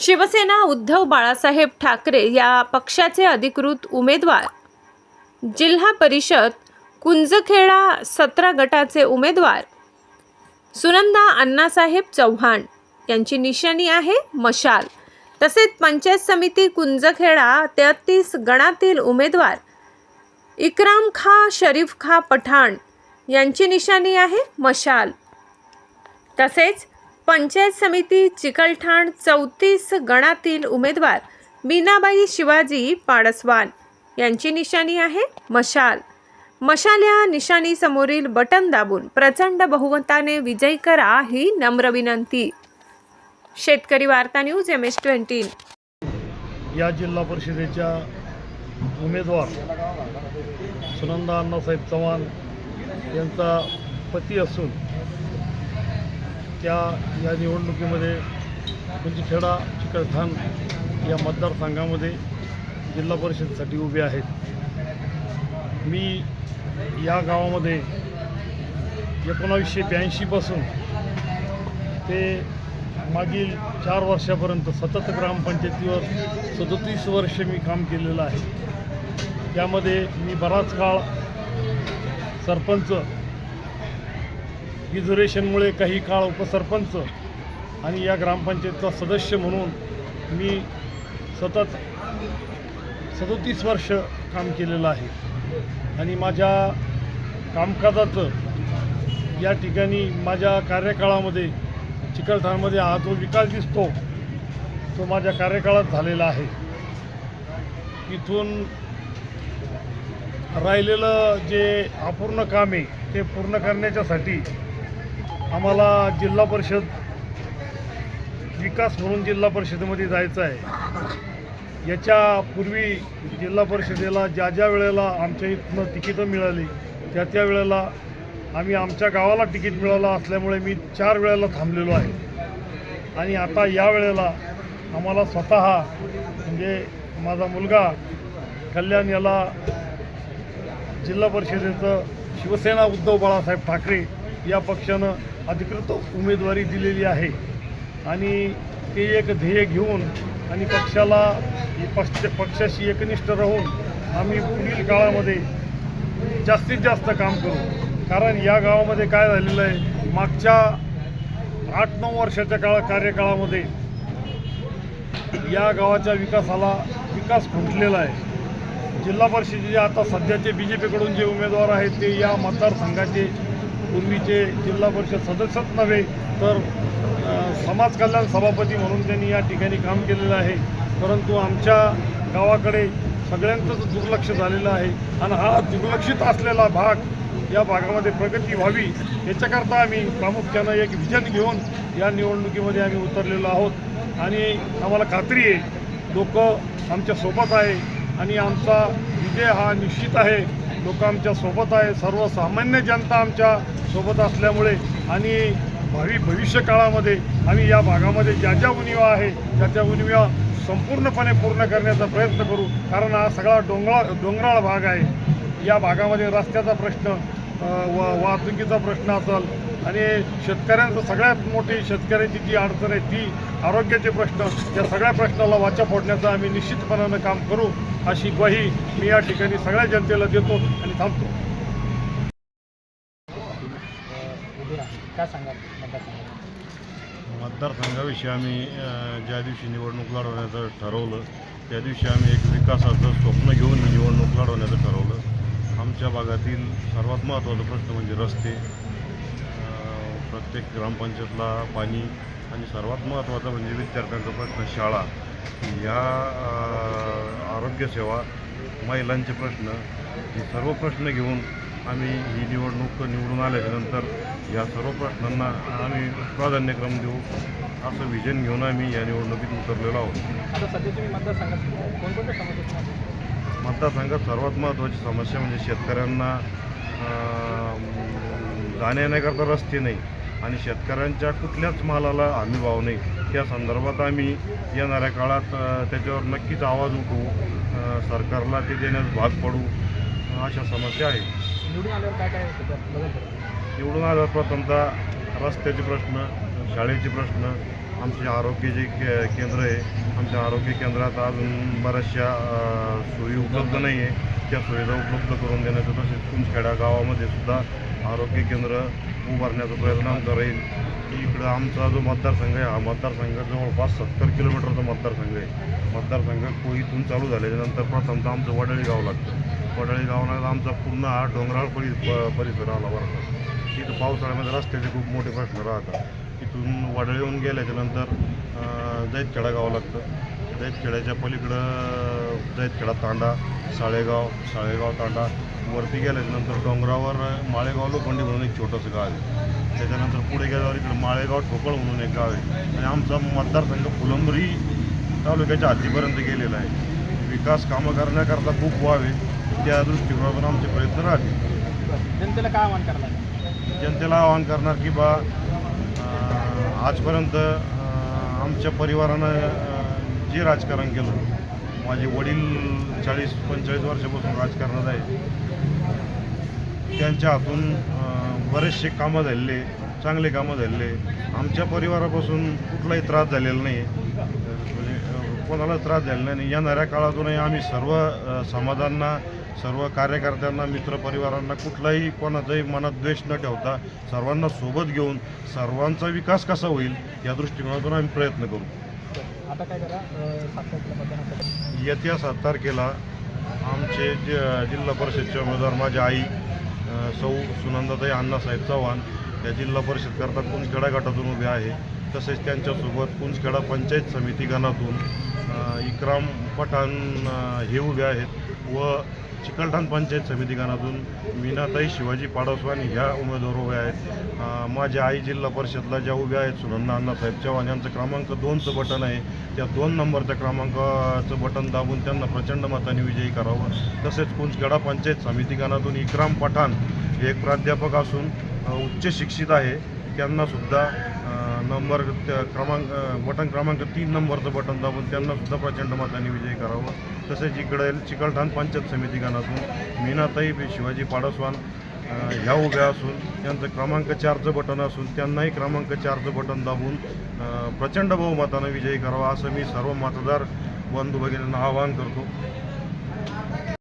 शिवसेना उद्धव बाळासाहेब ठाकरे या पक्षाचे अधिकृत उमेदवार, जिल्हा परिषद कुंजखेडा 17 गटाचे उमेदवार सुनंदा अण्णासाहेब चव्हाण यांची निशाणी आहे मशाल। तसेच पंचायत समिती कुंजखेडा 33 गणातील उमेदवार इकराम खा शरीफ खा पठाण यांची निशाणी आहे मशाल। तसेच पंचायत समिती चिकलठाण 34 गणातील उमेदवार मीनाबाई शिवाजी पाडसवान यांची निशाणी आहे मशाल। मशाल या निशाणी समोरील बटन दाबून प्रचंड बहुमताने विजयी करा ही नम्र विनंती। शेतकरी वार्ता न्यूज MS-20 या जिल्हा परिषदेच्या उमेदवार सुनंदा अण्णासाहेब चव्हाण यांचा पती असून त्या या निवडणुकीमध्ये कुंजखेडा चिकलठाण या मतदारसंघामध्ये जिल्हा परिषदेसाठी उभे आहेत। मी या गावामध्ये 1982 पासून ते मागील 4 वर्षापर्यंत सतत ग्रामपंचायतीवर 37 वर्ष मी काम केलेलं आहे। त्यामध्ये मी बराच काळ सरपंच, रिझर्वेशनमुळे काही काळ उपसरपंच आणि या ग्रामपंचायतचा सदस्य म्हणून मी सतत 37 वर्ष काम केलेलं आहे। आणि माझ्या कामकाजाचं या ठिकाणी माझ्या कार्यकाळामध्ये चिकलठाणमध्ये हा जो विकास दिसतो तो माझ्या कार्यकाळात झालेला आहे। इथून राहिलेलं जे अपूर्ण काम आहे ते पूर्ण करण्याच्यासाठी आम्हाला जिल्हा परिषद विकास म्हणून जिल्हा परिषदेमध्ये जायचं आहे। याच्यापूर्वी जिल्हा परिषदेला ज्या वेळेला आमच्या इथनं तिकीटं मिळाली त्या वेळेला आम्ही आमच्या गावाला तिकीट मिळालं असल्यामुळे मी 4 वेळेला थांबलेलो आहे। आणि आता या वेळेला आम्हाला स्वतः म्हणजे माझा मुलगा कल्याण याला जिल्हा परिषदेचं शिवसेना उद्धव बाळासाहेब ठाकरे या पक्षानं अधिकृत उमेदवारी दिलेली आहे। आणि ते एक ध्येय घेऊन आणि पक्षाशी एकनिष्ठ राहून आम्ही पुढील काळामध्ये जास्तीत जास्त काम करू। कारण या गावामध्ये काय झालेलं आहे, मागच्या 8-9 वर्षाच्या कार्यकाळामध्ये या गावाच्या विकास खुंटलेला आहे। जिल्हा परिषदेचे आता सध्याचे BJP कडून जे उमेदवार आहेत ते या मतदारसंघाचे पूर्वीचे जिल्हा परिषद सदस्यच नव्हे तर समाज कल्याण सभापती म्हणून त्यांनी या ठिकाणी काम केलेलं आहे। परंतु आमच्या गावाकडे सगळ्यांचंच दुर्लक्ष झालेलं आहे आणि हा दुर्लक्षित असलेला भाग या भागामध्ये प्रगती व्हावी याच्याकरता आम्ही प्रामुख्यानं एक विजन घेऊन या निवडणुकीमध्ये आम्ही उतरलेलो आहोत। आणि आम्हाला खात्री आहे लोक आमच्या सोबत आहे आणि आमचा विजय हा निश्चित आहे। लोक आमच्या सोबत आहे, सर्वसामान्य जनता आमच्या सोबत असल्यामुळे आणि भविष्य काळामध्ये आम्ही या भागामध्ये ज्या उणिवा आहे त्या उणिवा संपूर्णपणे पूर्ण करण्याचा प्रयत्न करू। कारण हा सगळा डोंगराळ भाग आहे। या भागामध्ये रस्त्याचा प्रश्न, वाहतुकीचा प्रश्न असेल आणि शेतकऱ्यांचं सगळ्यात मोठी शेतकऱ्याची जी अडचण आहे ती आरोग्याचे प्रश्न, या सगळ्या प्रश्नाला वाचा फोडण्याचं आम्ही निश्चितपणानं काम करू अशी ग्वाही मी या ठिकाणी सगळ्या जनतेला देतो आणि थांबतो। मतदारसंघाविषयी आम्ही ज्या दिवशी निवडणूक लढवण्याचं ठरवलं त्या दिवशी आम्ही एक विकासाचं स्वप्न घेऊन निवडणूक लढवण्याचं ठरवलं। आमच्या भागातील सर्वात महत्त्वाचा प्रश्न म्हणजे रस्ते, प्रत्येक ग्रामपंचायतला पाणी आणि सर्वात महत्त्वाचा म्हणजे विद्यार्थ्यांचा प्रश्न शाळा, या आरोग्यसेवा, महिलांचे प्रश्न, हे सर्व प्रश्न घेऊन आम्ही ही निवडणूक निवडून आल्याच्यानंतर या सर्व प्रश्नांना आम्ही प्राधान्यक्रम देऊ असं विजन घेऊन आम्ही या निवडणुकीत उतरलेलो आहोत। आता सध्या तुम्ही मतदारसंघात कोणकोणत्या समस्या? मतदारसंघात सर्वात महत्त्वाची समस्या म्हणजे शेतकऱ्यांना जाण्या येण्याकरता रस्ते नाही आणि शेतकऱ्यांच्या कुठल्याच मालाला हमीभाव नाही। त्या संदर्भात आम्ही येणाऱ्या काळात त्याच्यावर नक्कीच आवाज उठवू, सरकारला ते देण्यास भाग पडू, अशा समस्या आहेत। निवडून आल्यावर काय बदल? निवडून आल्यावर प्रथमतः रस्त्याचे प्रश्न, शाळेचे प्रश्न, आमचे आरोग्य जे केंद्र आहे, आमच्या आरोग्य केंद्रात अजून बऱ्याचशा सोयी उपलब्ध नाही आहे. त्या सुविधा उपलब्ध करून देण्याचं, तसेच कुंजखेडा गावामध्ये सुद्धा आरोग्य केंद्र उभारण्याचा प्रयत्न आमचा राहील. इकडं आमचा जो मतदारसंघ आहे, हा मतदारसंघ जवळपास 70 किलोमीटरचा मतदारसंघ आहे. मतदारसंघ इथून चालू झाल्याच्यानंतर प्रथमतः आमचं वडाळी गाव लागतं. वडाळी गावाला आमचा पूर्ण हा डोंगराळ परिसर आला बरं. इथं पावसाळ्यामध्ये रस्त्याचे खूप मोठे प्रश्न राहतात. इथून वडाळी येऊन गेल्याच्यानंतर जैतखेडा गाव लागतं. जैतखेड्याच्या पलीकडं जैतखेडा तांडा, साळेगाव तांडा. वरती गेल्याच्यानंतर डोंगरावर माळेगाव लोखंडी म्हणून एक छोटंसं गाव आहे. त्याच्यानंतर पुढे गेल्यावर इकडं माळेगाव ठोकळ म्हणून एक गाव आहे. आणि आमचा मतदारसंघ फुलंब्री तालुक्याच्या हद्दीपर्यंत गेलेला आहे. विकास कामं करण्याकरता खूप व्हावे, त्या दृष्टिकोनातून आमचे प्रयत्न राहतील. जनतेला काय आव्हान करणार? जनतेला आवाहन करणार की आजपर्यंत आमच्या परिवारानं जे राजकारण केलं, माझे वडील 40-45 वर्षापासून राजकारणात आहे, त्यांच्या हातून बरेचसे कामं झालेले, चांगले कामं झालेले. आमच्या परिवारापासून कुठलाही त्रास झालेला नाही, म्हणजे कोणाला त्रास झालेला नाही. येणाऱ्या काळातूनही आम्ही सर्व समाजांना, सर्व कार्यकर्त्यांना, मित्रपरिवारांना कुठलाही कोणाचाही मनात द्वेष न ठेवता सर्वांना सोबत घेऊन सर्वांचा विकास कसा होईल या दृष्टिकोनातून आम्ही प्रयत्न करू. आता काय करा, 7 तारखेला मतदानासाठी येत्या 7 तारखेला आमचे जिल्हा परिषदचे उमेदवार माझी आई सौ सुनंदाताई अण्णासाहेब चव्हाण या जिल्हा परिषदकरता कुंजखेडा गटातून उभे आहे. तसेच त्यांच्यासोबत कुंजखेडा पंचायत समिती गणातून इक्राम पठाण हे उभे आहेत व चिकलठाण पंचायत समिती गणातून मीनाताई शिवाजी पाडसवानी ह्या उमेदवार उभे आहेत. माझ्या आई जिल्हा परिषदला ज्या उभ्या आहेत सुनंदा अण्णासाहेब चव्हाण यांचं क्रमांक 2चं बटन आहे. त्या 2 नंबरच्या क्रमांकाचं बटन दाबून त्यांना प्रचंड मताने विजयी करावं. तसेच कुंजखेडा पंचायत समिती गणातून इक्राम पठाण हे एक प्राध्यापक असून उच्च शिक्षित आहे. त्यांनासुद्धा बटन क्रमांक 3 नंबरचं बटन दाबून त्यांनासुद्धा प्रचंड मताने विजयी करावं. तसेच इकडे चिकलठाण पंचायत समिती गणातून मीनाताई शिवाजी पाडसवान ह्या उभ्या असून त्यांचं क्रमांक 4चं बटन असून त्यांनाही क्रमांक 4चं बटन दाबून प्रचंड बहुमतानं विजयी करावा असं मी सर्व मतदार बंधू भगिनींना आवाहन करतो.